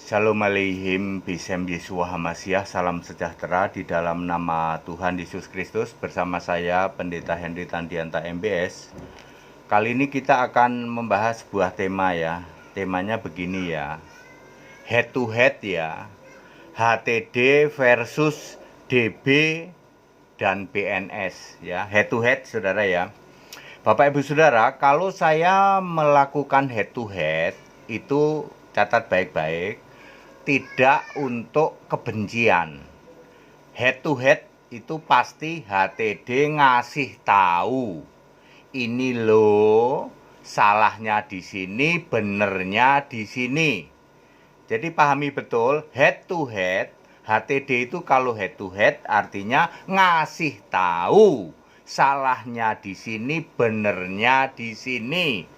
Shalom aleihim, Bisem Yeshua Hamasyah, salam sejahtera di dalam nama Tuhan Yesus Kristus. Bersama saya Pendeta Henry Tandianta MBS. Kali ini kita akan membahas sebuah tema ya. Temanya begini ya, head to head ya, HTD versus DB dan BNS ya. Head to head saudara ya. Bapak Ibu Saudara, kalau saya melakukan head to head itu catat baik-baik, tidak untuk kebencian. Head to head itu pasti HTD ngasih tahu, ini loh salahnya di sini, benernya di sini. Jadi pahami betul, head to head, HTD itu kalau head to head artinya ngasih tahu, salahnya di sini, benernya di sini.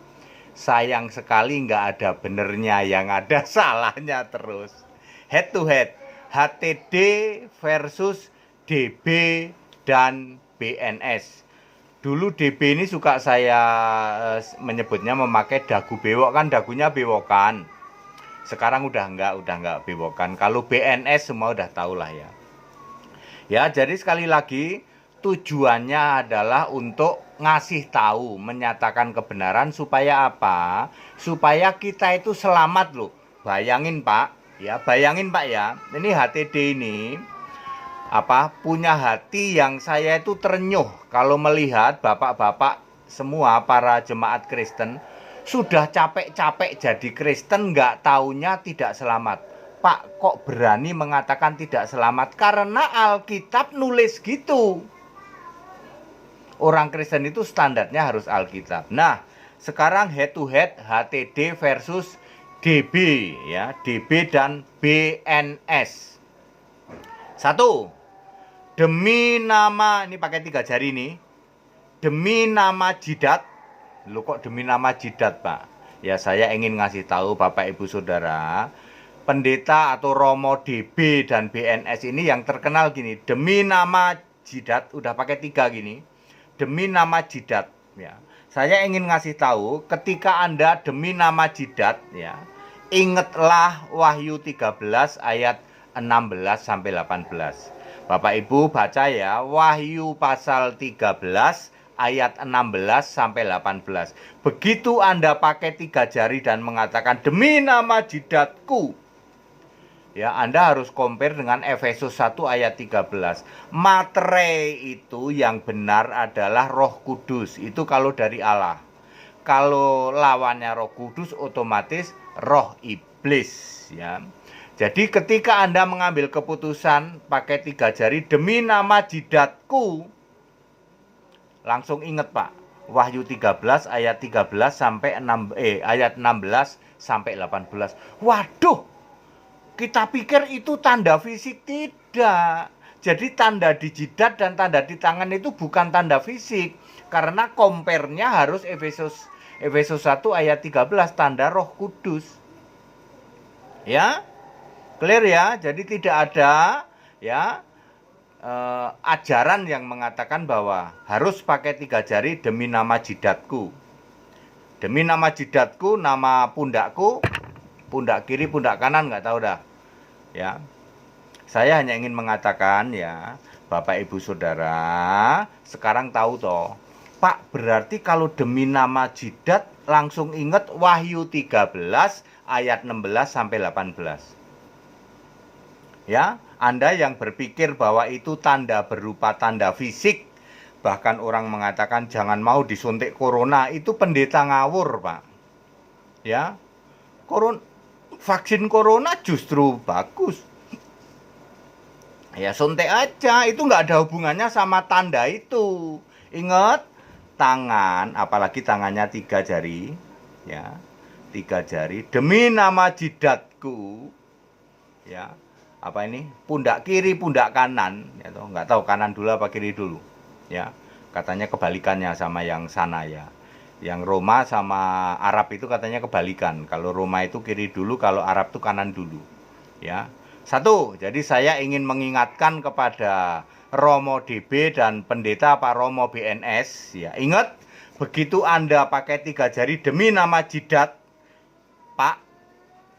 Sayang sekali nggak ada benernya, yang ada salahnya terus. Head to head, HTD versus DB dan BNS. Dulu DB ini suka saya menyebutnya memakai dagu bewok, kan dagunya bewokan. Sekarang udah nggak bewokan. Kalau BNS semua udah tahu lah ya. Ya, jadi sekali lagi tujuannya adalah untuk ngasih tahu, menyatakan kebenaran supaya apa? Supaya kita itu selamat loh. Bayangin Pak, ya bayangin Pak ya. Ini HTD ini punya hati yang saya itu terenyuh kalau melihat bapak-bapak semua para jemaat Kristen sudah capek-capek jadi Kristen, nggak taunya tidak selamat. Pak, kok berani mengatakan tidak selamat? Karena Alkitab nulis gitu. Orang Kristen itu standarnya harus Alkitab. Nah, sekarang head to head HTD versus DB ya, DB dan BNS. Satu, demi nama, ini pakai 3 jari nih, demi nama jidat. Loh kok demi nama jidat Pak? Ya saya ingin ngasih tahu Bapak Ibu Saudara, pendeta atau romo DB dan BNS ini yang terkenal gini, demi nama jidat, udah pakai 3 gini, demi nama jidat ya. Saya ingin ngasih tahu, ketika Anda demi nama jidat ya, ingatlah Wahyu 13 ayat 16 sampai 18. Bapak Ibu baca ya, Wahyu pasal 13 ayat 16 sampai 18. Begitu Anda pakai 3 jari dan mengatakan demi nama jidatku, ya, Anda harus compare dengan Efesus 1 ayat 13. Materai itu yang benar adalah Roh Kudus. Itu kalau dari Allah. Kalau lawannya Roh Kudus otomatis roh iblis ya. Jadi ketika Anda mengambil keputusan pakai 3 jari demi nama jidatku, langsung ingat Pak, Wahyu 13 ayat 13 sampai ayat 16 sampai 18. Waduh, kita pikir itu tanda fisik, tidak. Jadi tanda di jidat dan tanda di tangan itu bukan tanda fisik. Karena compare-nya harus Efesus 1 ayat 13, tanda Roh Kudus. Ya, clear ya. Jadi tidak ada ya ajaran yang mengatakan bahwa harus pakai 3 jari demi nama jidatku. Demi nama jidatku, nama pundakku, pundak kiri, pundak kanan, nggak tahu dah. Ya, saya hanya ingin mengatakan ya, Bapak Ibu Saudara, sekarang tahu toh, Pak, berarti kalau demi nama jidat langsung ingat Wahyu 13 ayat 16 sampai 18. Ya, Anda yang berpikir bahwa itu tanda berupa tanda fisik, bahkan orang mengatakan jangan mau disuntik corona, itu pendeta ngawur, Pak. Ya, vaksin corona justru bagus. Ya suntik aja, itu nggak ada hubungannya sama tanda itu. Ingat, tangan, apalagi tangannya 3 jari, ya, 3 jari, demi nama jidatku, ya, pundak kiri, pundak kanan, ya, nggak tahu kanan dulu apa kiri dulu, ya, katanya kebalikannya sama yang sana ya. Yang Roma sama Arab itu katanya kebalikan. Kalau Roma itu kiri dulu, kalau Arab itu kanan dulu. Ya. Satu, jadi saya ingin mengingatkan kepada Romo DB dan pendeta Pak Romo BNS, ya. Ingat, begitu Anda pakai 3 jari demi nama jidat, Pak,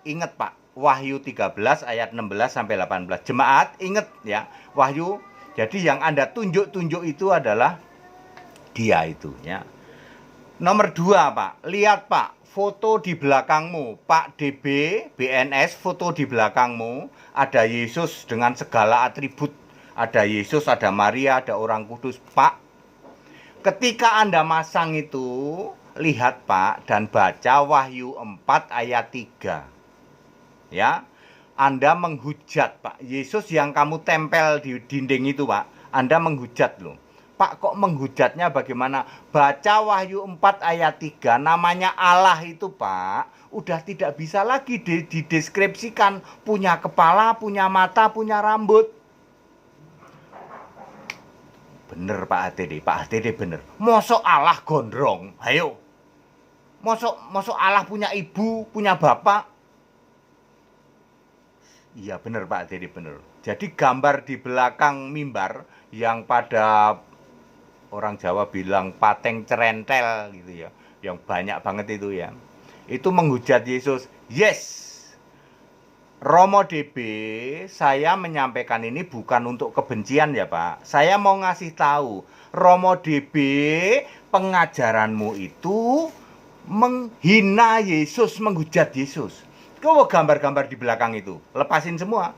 ingat Pak, Wahyu 13 ayat 16 sampai 18. Jemaat ingat ya, Wahyu. Jadi yang Anda tunjuk-tunjuk itu adalah dia itu ya. Nomor 2, Pak. Lihat, Pak, foto di belakangmu. Pak DB, BNS, foto di belakangmu. Ada Yesus dengan segala atribut. Ada Yesus, ada Maria, ada Orang Kudus. Pak, ketika Anda masang itu, lihat, Pak, dan baca Wahyu 4 ayat 3. Ya, Anda menghujat, Pak. Yesus yang kamu tempel di dinding itu, Pak. Anda menghujat loh. Pak, kok menghujatnya bagaimana? Baca Wahyu 4 ayat 3, namanya Allah itu, Pak, udah tidak bisa lagi dideskripsikan. Punya kepala, punya mata, punya rambut. Bener Pak HTD bener. Mosok Allah gondrong, ayo. Mosok Allah punya ibu, punya bapak. Iya bener Pak HTD bener. Jadi gambar di belakang mimbar yang pada orang Jawa bilang pateng cerentel gitu ya, yang banyak banget itu ya, itu menghujat Yesus. Yes, Romo DB, saya menyampaikan ini bukan untuk kebencian ya Pak. Saya mau ngasih tahu, Romo DB, pengajaranmu itu menghina Yesus, menghujat Yesus. Kau gambar-gambar di belakang itu, lepasin semua.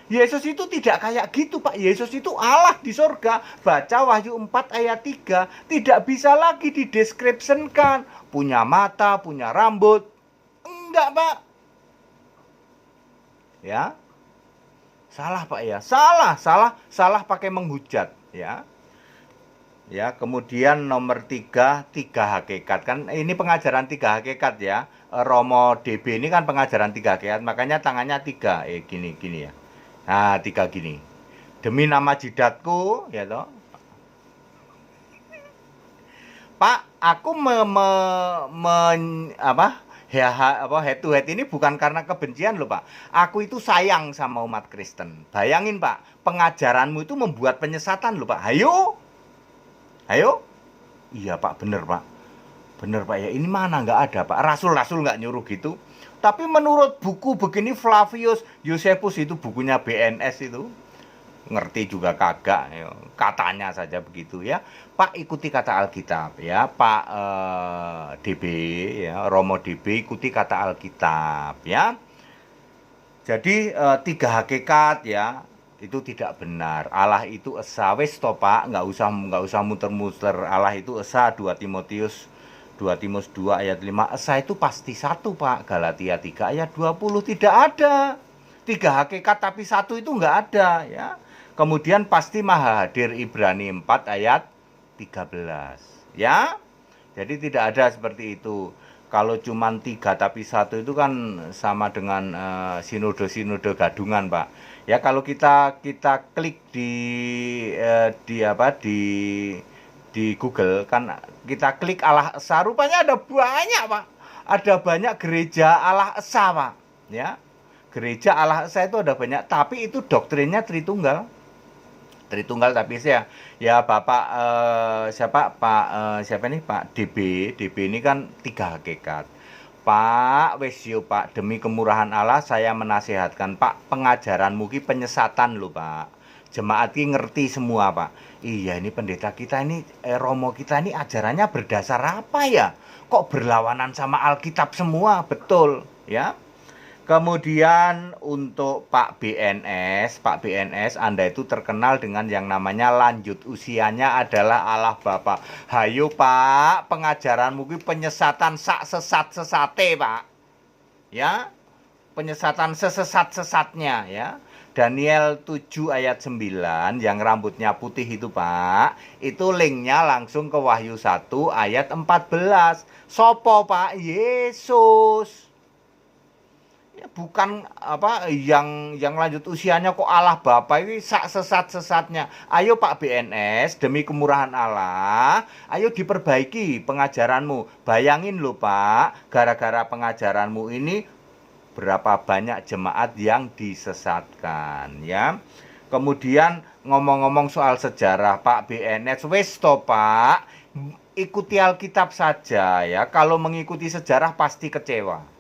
Yesus itu tidak kayak gitu Pak. Yesus itu Allah di sorga. Baca Wahyu 4 ayat 3. Tidak bisa lagi dideskripsikan. Punya mata, punya rambut. Enggak Pak. Ya. Salah Pak ya. Salah pakai menghujat ya. Ya, kemudian nomor 3, 3 hakikat. Kan ini pengajaran 3 hakikat ya. Romo DB ini kan pengajaran 3 hakikat, makanya tangannya 3. Gini ya. Nah, 3 gini. Demi nama jidatku, ya toh. Pak, aku head to head ini bukan karena kebencian loh, Pak. Aku itu sayang sama umat Kristen. Bayangin, Pak, pengajaranmu itu membuat penyesatan loh, Pak. Ayo. Iya, Pak, bener, Pak. Bener, Pak ya. Ini mana nggak ada, Pak. Rasul nggak nyuruh gitu. Tapi menurut buku begini Flavius Josephus itu bukunya BNS itu, ngerti juga kagak ya. Katanya saja begitu ya. Pak ikuti kata Alkitab ya, Pak DB ya, Romo DB ikuti kata Alkitab ya. Jadi 3 hakikat ya, itu tidak benar. Allah itu esa, wis to Pak, nggak usah muter-muter. Allah itu esa. 2 Timotius 2 ayat 5. Esa itu pasti 1 Pak. Galatia 3 ayat 20 tidak ada. 3 hakikat tapi 1 itu nggak ada ya. Kemudian pasti maha hadir Ibrani 4 ayat 13 ya. Jadi tidak ada seperti itu. Kalau cuma 3 tapi 1 itu kan sama dengan sinode gadungan Pak. Ya kalau kita klik di Google kan, kita klik Allah Esa, rupanya ada banyak Pak. Ada banyak gereja Allah Esa Pak. Ya. Gereja Allah Esa itu ada banyak, tapi itu doktrinnya Tritunggal. Tritunggal tapi ya Bapak siapa nih Pak DB ini kan 3 hakikat. Pak wis yo Pak, demi kemurahan Allah saya menasihatkan Pak, pengajaranmu ki penyesatan lho Pak. Jemaat ki ngerti semua Pak. Iya ini pendeta kita ini Romo kita ini ajarannya berdasar apa ya? Kok berlawanan sama Alkitab semua? Betul ya. Kemudian untuk Pak BNS Anda itu terkenal dengan yang namanya lanjut usianya adalah Allah Bapa. Hayo Pak, pengajaranmu ki penyesatan sak sesat-sesate Pak. Ya. Penyesatan sesesat-sesatnya ya. Daniel 7 ayat 9 yang rambutnya putih itu Pak, itu linknya langsung ke Wahyu 1 ayat 14. Sopo Pak? Yesus. Ya, bukan yang lanjut usianya kok Allah Bapa ini sak sesat-sesatnya. Ayo Pak BNS, demi kemurahan Allah, ayo diperbaiki pengajaranmu. Bayangin loh Pak, gara-gara pengajaranmu ini berapa banyak jemaat yang disesatkan ya. Kemudian ngomong-ngomong soal sejarah Pak BNS, wes to Pak, ikuti Alkitab saja ya. Kalau mengikuti sejarah pasti kecewa.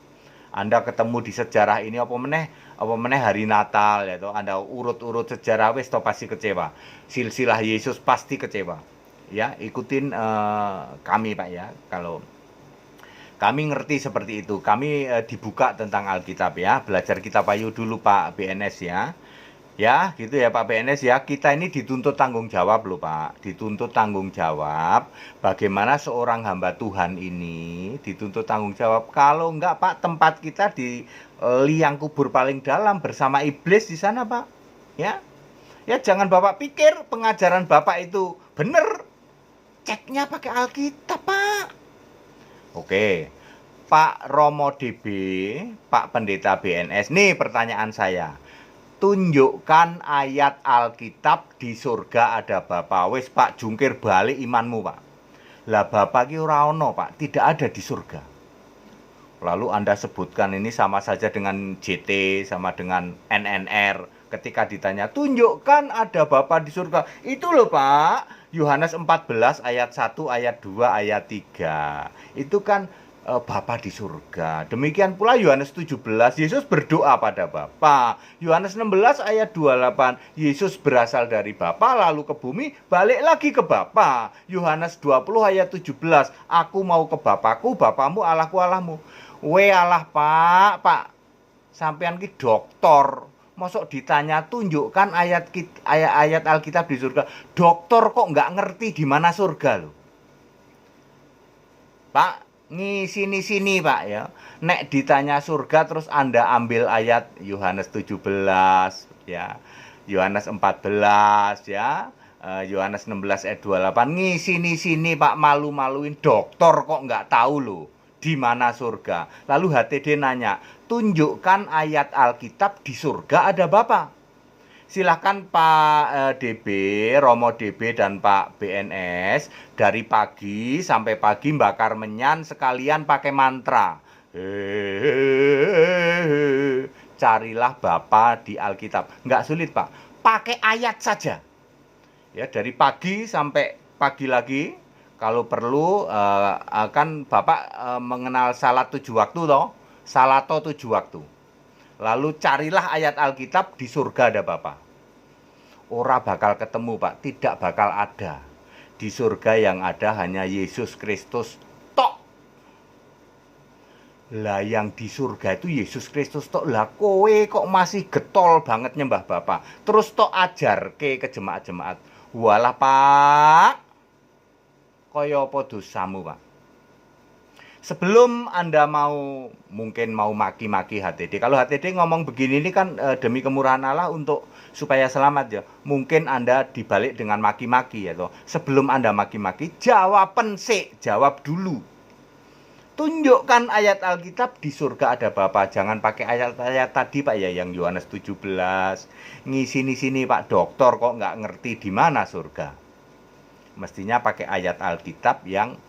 Anda ketemu di sejarah ini apa meneh hari Natal ya toh, Anda urut-urut sejarah wis toh pasti kecewa. Silsilah Yesus pasti kecewa. Ya, ikutin kami Pak ya. Kalau kami ngerti seperti itu. Kami dibuka tentang Alkitab ya. Belajar kitab Wahyu dulu Pak BNS ya. Ya, gitu ya Pak BNS ya. Kita ini dituntut tanggung jawab loh Pak. Dituntut tanggung jawab. Bagaimana seorang hamba Tuhan ini dituntut tanggung jawab. Kalau enggak Pak, tempat kita di liang kubur paling dalam bersama iblis di sana Pak. Ya, ya jangan Bapak pikir pengajaran Bapak itu benar. Ceknya pakai Alkitab Pak. Oke, Pak Romo DB, Pak Pendeta BNS. Nih pertanyaan saya. Tunjukkan ayat Alkitab di surga ada Bapa. Wis Pak, jungkir balik imanmu Pak. Lah Bapa ki ora ono Pak, tidak ada di surga. Lalu Anda sebutkan ini sama saja dengan JT, sama dengan NNR. Ketika ditanya, tunjukkan ada Bapa di surga. Itu loh Pak, Yohanes 14 ayat 1, ayat 2, ayat 3. Itu kan Bapa di surga. Demikian pula Yohanes 17, Yesus berdoa pada Bapa. Yohanes 16 ayat 28, Yesus berasal dari Bapa lalu ke bumi, balik lagi ke Bapa. Yohanes 20 ayat 17, aku mau ke Bapakku, Bapamu, Allahku, Allahmu. We Allah Pak, sampean ki doktor. Mosok ditanya tunjukkan ayat Alkitab di surga. Dokter kok nggak ngerti di mana surga loh. Pak, sini Pak ya. Nek ditanya surga terus Anda ambil ayat Yohanes 17 ya. Yohanes 14 ya. Yohanes 16 ayat 28. Sini Pak, malu-maluin dokter kok nggak tahu loh di mana surga. Lalu HTD nanya, tunjukkan ayat Alkitab di surga ada Bapa. Silahkan Pak DB, Romo DB dan Pak BNS dari pagi sampai pagi bakar menyan sekalian pakai mantra. Carilah Bapa di Alkitab. Nggak sulit Pak, pakai ayat saja. Ya, dari pagi sampai pagi lagi. Kalau perlu kan Bapak mengenal salat 7 waktu toh, salato 7 waktu. Lalu carilah ayat Alkitab di surga ada Bapak. Ora bakal ketemu Pak, tidak bakal ada. Di surga yang ada hanya Yesus Kristus tok. Lah yang di surga itu Yesus Kristus tok. Lah kowe kok masih getol banget nyembah Bapak. Terus tok ajarke ke jemaat-jemaat. Walah Pak, kaya apa dosamu Pak. Sebelum Anda mungkin mau maki-maki HTD. Kalau HTD ngomong begini ini kan demi kemurahan Allah untuk supaya selamat ya. Mungkin Anda dibalik dengan maki-maki ya toh. Sebelum Anda maki-maki, jawab dulu. Tunjukkan ayat Alkitab di surga ada Bapa. Jangan pakai ayat-ayat tadi Pak ya, yang Yohanes 17. Sini Pak, dokter kok nggak ngerti di mana surga. Mestinya pakai ayat Alkitab yang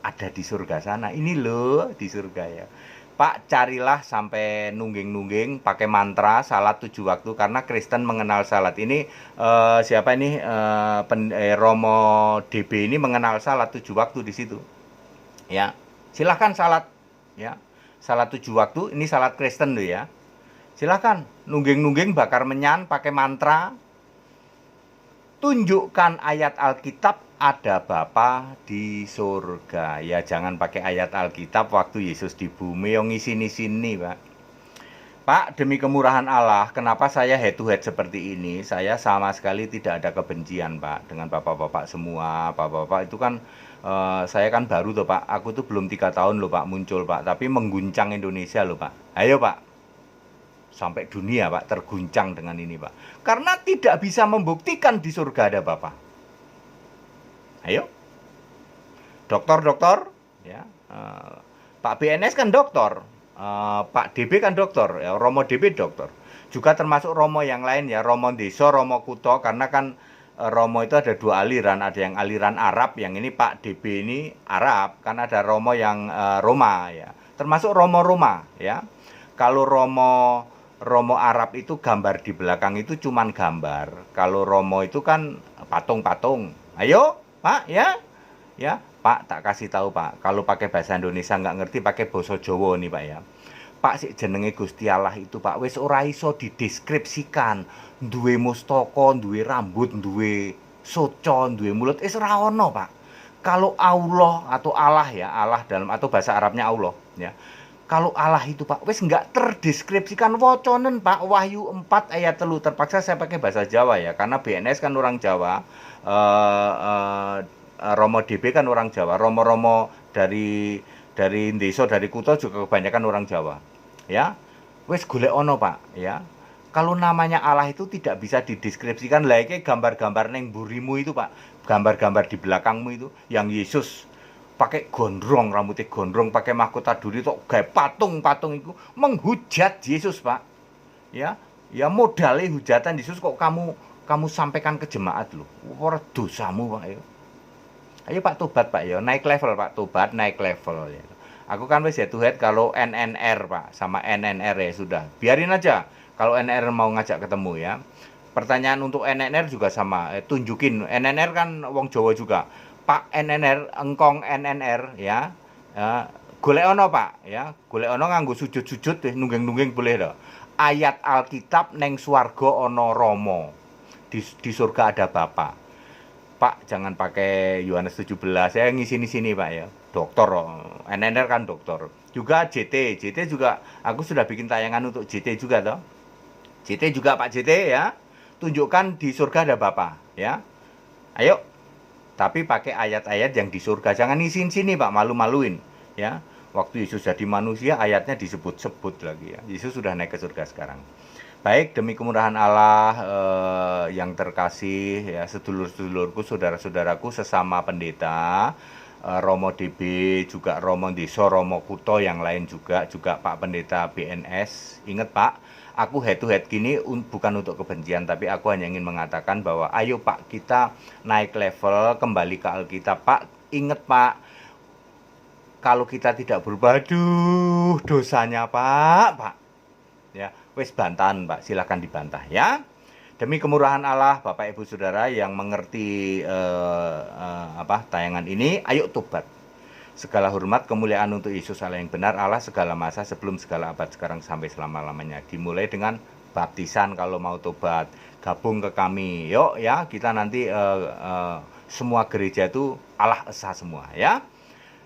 ada di surga sana. Ini loh di surga ya. Pak, carilah sampai nungging-nungging pakai mantra salat 7 waktu karena Kristen mengenal salat. Ini siapa ini Romo DB ini mengenal salat 7 waktu di situ. Ya. Silahkan salat ya. Salat 7 waktu ini salat Kristen loh ya. Silahkan nungging-nungging bakar menyan pakai mantra. Tunjukkan ayat Alkitab ada Bapa di surga. Ya jangan pakai ayat Alkitab waktu Yesus di bumi yang sini Pak. Pak, demi kemurahan Allah, kenapa saya head to head seperti ini? Saya sama sekali tidak ada kebencian Pak dengan bapak-bapak semua. Bapak-bapak itu kan saya kan baru tuh Pak. Aku tuh belum 3 tahun loh Pak muncul Pak, tapi mengguncang Indonesia loh Pak. Ayo Pak. Sampai dunia Pak terguncang dengan ini Pak. Karena tidak bisa membuktikan di surga ada Bapa. Ayo. Dokter ya. Pak BNS kan dokter. Pak DB kan dokter, ya, Romo DB dokter. Juga termasuk Romo yang lain ya, Romo Desa, Romo Kuto, karena kan Romo itu ada 2 aliran, ada yang aliran Arab, yang ini Pak DB ini Arab, kan ada Romo yang Roma ya. Termasuk Romo Roma ya. Kalau Romo Arab itu gambar di belakang itu cuman gambar. Kalau Romo itu kan patung-patung. Ayo, Pak, ya. Ya, Pak, tak kasih tahu, Pak. Kalau pakai bahasa Indonesia nggak ngerti, pakai basa Jawa nih, Pak ya. Pak sik jenenge Gusti Allah itu Pak wis ora iso dideskripsikan. Duwe mustaka, duwe rambut, duwe soco, duwe mulut, wis ora ono Pak. Kalau Allah atau Allah ya, Allah dalam atau bahasa Arabnya Allah ya. Kalau Allah itu Pak wis nggak terdeskripsikan woconen Pak. Wahyu 4 ayat 3 terpaksa saya pakai bahasa Jawa ya karena BNS kan orang Jawa. Romo DB kan orang Jawa. Romo-romo dari desa dari Kuto juga kebanyakan orang Jawa ya. Wes golek ono Pak ya. Kalau namanya Allah itu tidak bisa dideskripsikan. Lah iki gambar-gambar neng burimu itu Pak, gambar-gambar di belakangmu itu yang Yesus pakai gondrong, rambutnya gondrong, pakai mahkota duri tok gawe patung-patung itu menghujat Yesus Pak ya. Ya modalnya hujatan Yesus kok kamu sampaikan ke jemaat loh. Ora dosamu Pak ya. Ayo Pak tobat Pak ya, naik level Pak, tobat naik level ya. Aku kan wis head to head kalau NNR Pak, sama NNR ya sudah. Biarin aja kalau NNR mau ngajak ketemu ya. Pertanyaan untuk NNR juga sama, tunjukin. NNR kan wong Jawa juga. Pak NNR, engkong NNR ya. Golek ono Pak ya, golek ono nganggo sujud-sujud nungging-nungging boleh dah. Ayat Alkitab neng swarga ono Romo. Di surga ada Bapa. Pak jangan pakai Yohanes 17 saya ngisi sini Pak ya, dokter NNR kan dokter juga. JT juga aku sudah bikin tayangan untuk JT juga toh. JT juga Pak JT ya, tunjukkan di surga ada Bapa ya, ayo tapi pakai ayat-ayat yang di surga, jangan ngisi sini Pak, malu-maluin ya. Waktu Yesus jadi manusia ayatnya disebut-sebut lagi ya. Yesus sudah naik ke surga sekarang. Baik, demi kemurahan Allah yang terkasih ya, sedulur-sedulurku, saudara-saudaraku sesama pendeta, Romo DB, juga Romo Desa, Romo Kuto yang lain juga Pak Pendeta BNS. Ingat Pak, aku head to head gini bukan untuk kebencian, tapi aku hanya ingin mengatakan bahwa ayo Pak kita naik level, kembali ke Alkitab Pak. Ingat Pak, kalau kita tidak berubah, aduh dosanya Pak ya, wis bantahan Pak, silahkan dibantah ya. Demi kemurahan Allah Bapak Ibu Saudara yang mengerti tayangan ini, ayo tobat. Segala hormat kemuliaan untuk Yesus Allah yang benar, Allah segala masa sebelum segala abad sekarang sampai selama-lamanya. Dimulai dengan baptisan kalau mau tobat, gabung ke kami. Yuk ya, kita nanti semua gereja itu Allah Esa semua ya.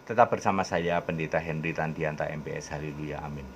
Tetap bersama saya Pendeta Henry Tandianta MBS. Haleluya, amin.